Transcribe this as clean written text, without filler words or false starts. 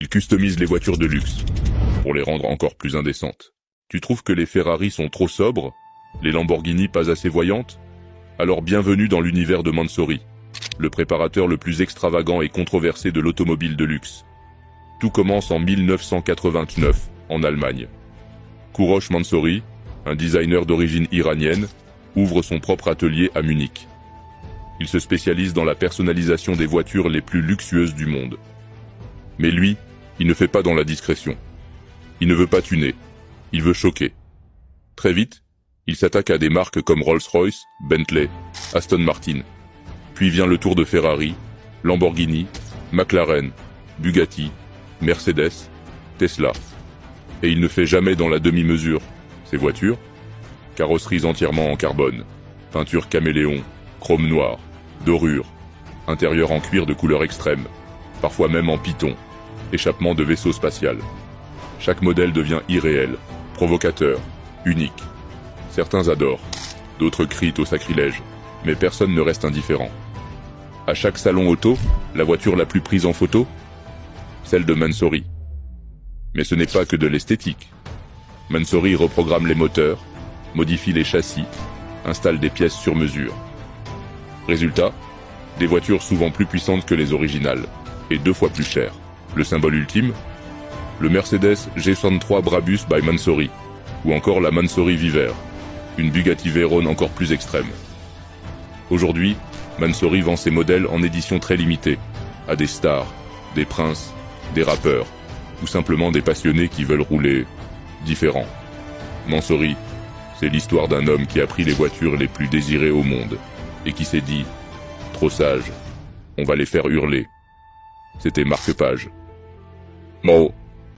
Il customise les voitures de luxe, pour les rendre encore plus indécentes. Tu trouves que les Ferrari sont trop sobres? Les Lamborghini pas assez voyantes? Alors bienvenue dans l'univers de Mansory, le préparateur le plus extravagant et controversé de l'automobile de luxe. Tout commence en 1989, en Allemagne. Kourosh Mansory, un designer d'origine iranienne, ouvre son propre atelier à Munich. Il se spécialise dans la personnalisation des voitures les plus luxueuses du monde. Mais lui, il ne fait pas dans la discrétion. Il ne veut pas tuner, il veut choquer. Très vite, il s'attaque à des marques comme Rolls-Royce, Bentley, Aston Martin. Puis vient le tour de Ferrari, Lamborghini, McLaren, Bugatti, Mercedes, Tesla. Et il ne fait jamais dans la demi-mesure. Ces voitures, carrosseries entièrement en carbone, peinture caméléon, chrome noir, dorure, intérieur en cuir de couleur extrême, parfois même en python, échappement de vaisseau spatial. Chaque modèle devient irréel, provocateur, unique. Certains adorent, d'autres crient au sacrilège, mais personne ne reste indifférent. À chaque salon auto, la voiture la plus prise en photo, celle de Mansory. Mais ce n'est pas que de l'esthétique. Mansory reprogramme les moteurs, modifie les châssis, installe des pièces sur mesure. Résultat, des voitures souvent plus puissantes que les originales, et 2 fois plus chères. Le symbole ultime, le Mercedes G63 Brabus by Mansory, ou encore la Mansory Viver, une Bugatti Veyron encore plus extrême. Aujourd'hui, Mansory vend ses modèles en édition très limitée, à des stars, des princes, des rappeurs, ou simplement des passionnés qui veulent rouler différent. Mansory, c'est l'histoire d'un homme qui a pris les voitures les plus désirées au monde, et qui s'est dit « Trop sage, on va les faire hurler ». C'était marque-page. Mo.